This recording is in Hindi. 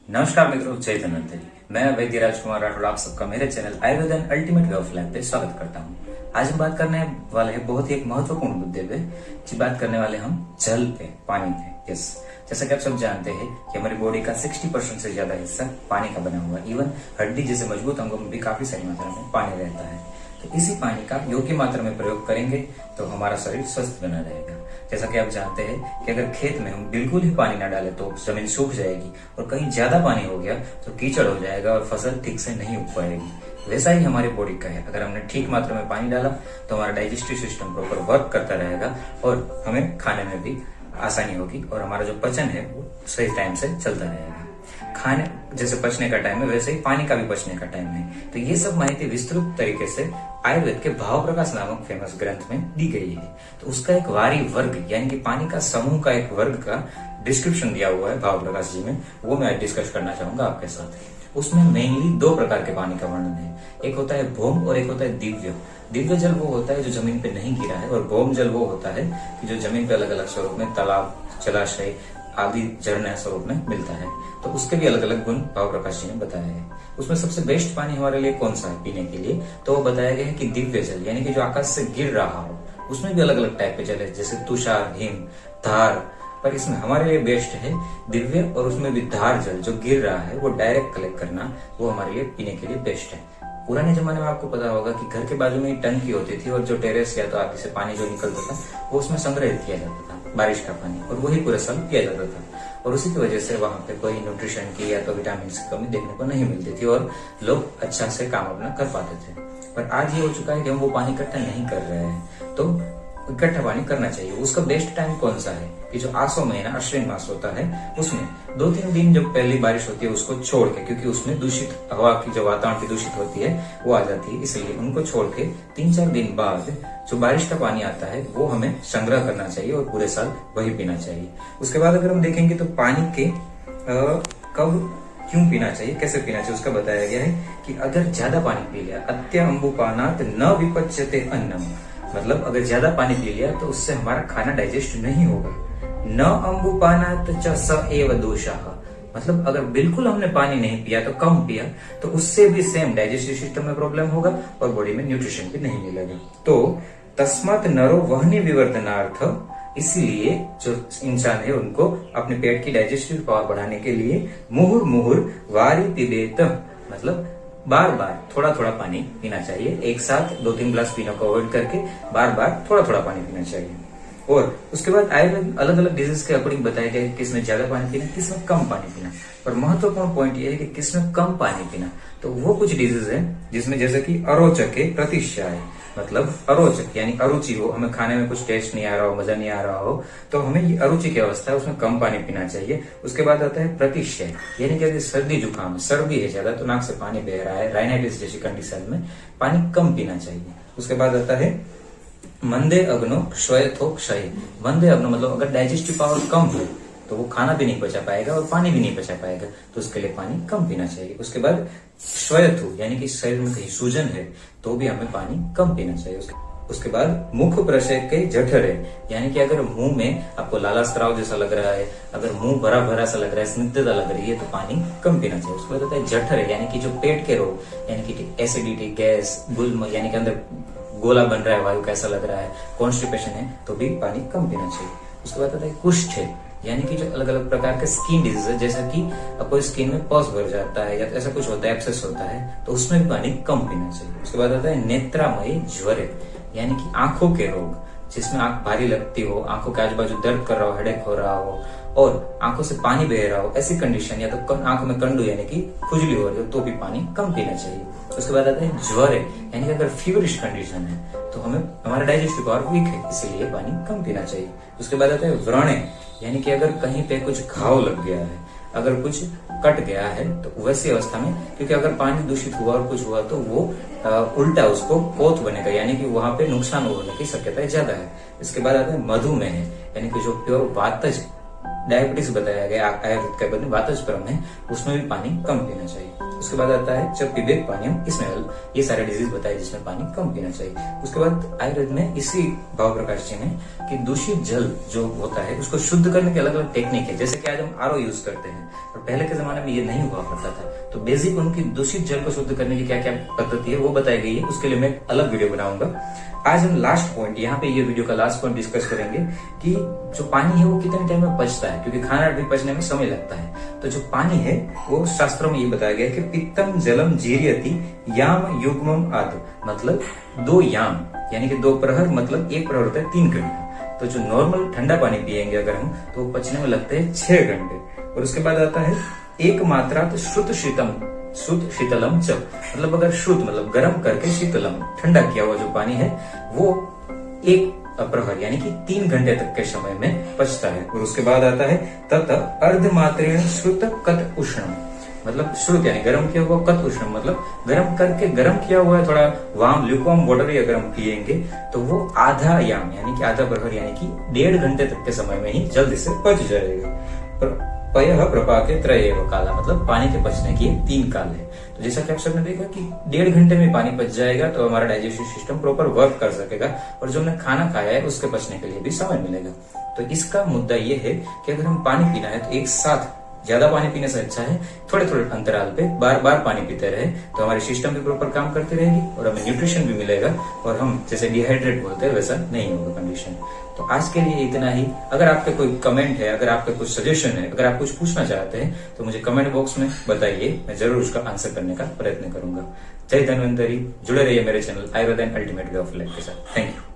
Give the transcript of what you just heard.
नमस्कार मित्रों, जय धन्वंतरी। मैं वैद्य राजकुमार राठौड़ आप सबका मेरे channel Ayurveda and ultimate way of life पे स्वागत करता हूँ। आज हम बात करने वाले हैं बहुत ही एक महत्वपूर्ण मुद्दे पे। जी बात करने वाले हम जल पे, पानी पे। यस, जैसा कि आप सब जानते हैं कि हमारी बॉडी का 60% से ज्यादा हिस्सा पानी का बना हुआ है। इवन हड्डी जैसे मजबूत अंगों में भी काफी सारी मात्रा में पानी रहता है। तो इसी पानी का योग्य मात्रा में प्रयोग करेंगे तो हमारा शरीर स्वस्थ बना रहेगा। जैसा कि आप जानते हैं कि अगर खेत में हम बिल्कुल ही पानी ना डालें तो जमीन सूख जाएगी, और कहीं ज्यादा पानी हो गया तो कीचड़ हो जाएगा और फसल ठीक से नहीं उग पाएगी। वैसा ही हमारी बॉडी का है। अगर हमने ठीक मात्रा में पानी डाला तो हमारा डाइजेस्टिव सिस्टम प्रॉपर वर्क करता रहेगा और हमें खाने में भी आसानी होगी, और हमारा जो पचन है वो सही टाइम से चलता रहेगा। खाने जैसे पचने का टाइम है, वैसे ही पानी का भी पचने का टाइम है। तो ये सब माहिती विस्तृत तरीके से आयुर्वेद के भाव प्रकाश नामक फेमस ग्रंथ में दी गई है। तो उसका एक वारी वर्ग यानी कि पानी का समूह का एक वर्ग का डिस्क्रिप्शन दिया हुआ है भाव प्रकाश जी में, वो मैं डिस्कस करना चाहूंगा आपके साथ। उसमें मेनली दो प्रकार के पानी का वर्णन है। एक होता है भौम और एक होता है दिव्य। दिव्य जल वो होता है जो जमीन पे नहीं गिरा है, और भौम जल वो होता है कि जो जमीन पे अलग अलग स्वरूप में तालाब, जलाशय आदि झरने स्वरूप में मिलता है। तो उसके भी अलग अलग गुण भाव प्रकाश जी ने बताया है। उसमें सबसे बेस्ट पानी हमारे लिए कौन सा है पीने के लिए, तो वो बताया गया है कि दिव्य जल, यानी कि जो आकाश से गिर रहा हो। उसमें भी अलग अलग टाइप के जल है, जैसे तुषार, हिम, धार, पर इसमें हमारे लिए बेस्ट है दिव्य, और उसमें भी धार जल जो गिर रहा है वो डायरेक्ट कलेक्ट करना, वो हमारे लिए पीने के लिए बेस्ट है। पुराने जमाने में आपको पता होगा कि घर के बाजू में ही टंकी होती थी, और जो टेरेस या तो आगे से पानी जो निकलता था वो उसमें संग्रहित किया जाता था, बारिश का पानी, और वही पूरे साल पिया जाता था। और उसी की वजह से वहां पे कोई न्यूट्रिशन की या तो विटामिन की कमी देखने को नहीं मिलती थी, और लोग अच्छा से काम अपना कर पाते थे। पर आज ये हो चुका है कि हम वो पानी इकट्ठा नहीं कर रहे हैं। तो इकट्ठा पानी करना चाहिए। उसका बेस्ट टाइम कौन सा है कि जो आसो महीना अश्विन मास होता है, उसमें 2-3 दिन जब पहली बारिश होती है उसको छोड़ के, क्योंकि उसमें दूषित हवा की जो वातावरण की दूषित होती है वो आ जाती है, इसलिए उनको छोड़ के 3-4 दिन बाद जो बारिश का पानी आता है वो हमें संग्रह करना चाहिए, और पूरे साल वही पीना चाहिए। उसके बाद अगर हम देखेंगे तो पानी के कब क्यों पीना चाहिए, कैसे पीना चाहिए, उसका बताया गया है कि अगर ज्यादा पानी पी लिया, अत्य अम्बुपानात् न विपच्यते अन्नम, मतलब अगर ज्यादा पानी पी लिया तो उससे हमारा खाना डाइजेस्ट नहीं होगा। न अम्बुपानात् च स एव दोषः, मतलब अगर बिल्कुल हमने पानी नहीं पिया तो कम पिया तो उससे भी सेम डाइजेस्टिव सिस्टम में प्रॉब्लम होगा और बॉडी में न्यूट्रिशन भी नहीं मिलेगा। तो तस्मात् नरो वह्नि विवर्धनार्थ, इसलिए जो इंसान है उनको अपने पेट की डाइजेस्टिव पावर बढ़ाने के लिए मुहुर मुहुर वारी पिबेत, मतलब बार बार थोड़ा थोड़ा पानी पीना चाहिए। एक साथ 2-3 ग्लास पीने को अवॉइड करके बार बार थोड़ा थोड़ा पानी पीना चाहिए। और उसके बाद आयुर्वेद अलग अलग डिजीज के अकॉर्डिंग बताया गया है किसमें ज्यादा पानी पीना, किसमें कम पानी पीना। पर महत्वपूर्ण पॉइंट ये है कि किसमें कम पानी पीना। तो वो कुछ डिजीज है जिसमें जैसे कि अरोचक प्रतिष्ठा, मतलब अरोचक यानी अरुचि हो, हमें खाने में कुछ टेस्ट नहीं आ रहा हो, मजा नहीं आ रहा हो, तो हमें ये अरुचि की अवस्था है, उसमें कम पानी पीना चाहिए। उसके बाद आता है प्रतिष्ठा, यानी कि अगर सर्दी जुकाम, सर्दी है ज्यादा तो नाक से पानी बह रहा है, राइनाइटिस जैसी कंडीशन में पानी कम पीना चाहिए। उसके बाद आता है मंदे अग्नो क्षयथो क्षय। मंदे अग्नो मतलब अगर डाइजेस्टिव पावर कम है तो वो खाना भी नहीं पचा पाएगा और पानी भी नहीं पचा पाएगा, तो उसके लिए पानी कम पीना चाहिए। उसके बाद श्वयथु यानी कि शरीर में कहीं सूजन है तो भी हमें पानी कम पीना चाहिए। उसके बाद मुख प्रशय के जठरे, यानी कि अगर मुंह में आपको लाला स्त्राव जैसा लग रहा है, अगर मुंह भरा भरा सा लग रहा है, स्निग्धता लग रही है, तो पानी कम पीना चाहिए। उसके बाद होता है जठरे, यानी कि जो पेट के रोग, यानी कि एसिडिटी, गैस, गुल्म, यानी कि अंदर गोला बन रहा है, वायु कैसा लग रहा है, कॉन्स्टिपेशन है, तो भी पानी कम पीना चाहिए। उसके बाद आता है कुष्ठ, यानी कि जो अलग अलग प्रकार के स्किन डिजीज है, जैसा कि कोई स्किन में पॉस भर जाता है या तो ऐसा कुछ होता है, एब्सेस होता है, तो उसमें भी पानी कम पीना चाहिए। उसके बाद आता है नेत्रामयी ज्वर, यानी कि आंखों के रोग, जिसमें आंख भारी लगती हो, आंखों के आजू बाजू दर्द कर रहा हो, हेडेक हो रहा हो, और आंखों से पानी बह रहा हो, ऐसी कंडीशन, या तो आंखों में कंडू यानी कि खुजली हो रही हो, तो भी पानी कम पीना चाहिए। उसके बाद आता है ज्वर, यानी कि अगर फीवरिश कंडीशन है तो हमें हमारा डाइजेस्टिव पावर वीक है, इसीलिए पानी कम पीना चाहिए। उसके बाद आता है व्रण, यानी कि अगर कहीं पे कुछ घाव लग गया है, अगर कुछ कट गया है, तो वैसी अवस्था में, क्योंकि अगर पानी दूषित हुआ और कुछ हुआ तो वो उल्टा उसको पोत बनेगा, यानी कि वहां पे नुकसान होने की शक्यता ज्यादा है। इसके बाद आता है मधुमेह, यानी कि जो प्योर वातज डायबिटीज बताया गया आयुर्वेद का बने वातस्परम है, उसमें भी पानी कम पीना चाहिए। उसके बाद आता है जब विवेक पानी, इसमें ये सारे डिजीज बताए जिसमें पानी कम पीना चाहिए। उसके बाद आयुर्वेद में इसी भाव प्रकाश जी ने कि दूषित जल जो होता है उसको शुद्ध करने के अलग अलग टेक्निक है, जैसे कि आज हम आरओ यूज करते हैं और पहले के जमाने में ये नहीं हुआ करता था। तो बेसिक उनकी दूषित जल को शुद्ध करने की क्या क्या पद्धति है वो बताई गई है, उसके लिए मैं एक अलग वीडियो बनाऊंगा। आज हम लास्ट पॉइंट, यहाँ पे ये वीडियो का लास्ट पॉइंट डिस्कस करेंगे कि जो पानी है वो कितने टाइम में पचता है, क्योंकि खाना भी पचने में समय लगता है। तो जो पानी है वो शास्त्रों में ये बताया गया है कि पित्तम जलम जीर्यति याम युग्मम आदि, मतलब 2 याम यानी कि 2 प्रहर, मतलब 1 प्रहर होता है 3 घंटे। तो जो नॉर्मल ठंडा पानी पियेंगे अगर हम तो वो पचने में लगते हैं 6 घंटे। और उसके बाद आता है एक मात्रा तो शुद्ध शीतलम च, मतलब अगर शुद्ध मतलब गर्म करके शीतलम ठंडा किया हुआ जो पानी है वो 1 प्रहर यानी कि 3 घंटे तक के समय में पचता है। और उसके बाद आता है तत अर्धमात्रेण श्रुत कत उष्णम, मतलब श्रुत यानी गर्म किया हुआ, कत उष्णम मतलब गर्म करके, गर्म किया हुआ है थोड़ा वार्म ल्यूकवार्म वाटर ही अगर हम पियेंगे तो वो आधा याम यानी कि आधा प्रहर यानी कि 1.5 घंटे तक के समय में ही जल्दी से पच जाएगा। पयः प्रपाके त्रयेव काला, मतलब पानी के पचने की 3 काल है। तो जैसा कि आप सबने देखा कि 1.5 घंटे में पानी पच जाएगा तो हमारा डाइजेस्टिव सिस्टम प्रॉपर वर्क कर सकेगा और जो हमने खाना खाया है उसके पचने के लिए भी समय मिलेगा। तो इसका मुद्दा ये है कि अगर हम पानी पीना है तो एक साथ ज्यादा पानी पीने से अच्छा है थोड़े थोड़े अंतराल पे बार बार पानी पीते रहे, तो हमारी सिस्टम भी प्रॉपर काम करती रहेगी और हमें न्यूट्रिशन भी मिलेगा और हम जैसे डिहाइड्रेट बोलते हैं वैसा नहीं होगा कंडीशन। तो आज के लिए इतना ही। अगर आपके कोई कमेंट है, अगर आपका कुछ सजेशन है, अगर आप कुछ पूछना चाहते हैं तो मुझे कमेंट बॉक्स में बताइए, मैं जरूर उसका आंसर करने का प्रयत्न करूंगा। जय धन्वंतरी, जुड़े रहिए मेरे channel Ayurveda and ultimate way of life के साथ। Thank you.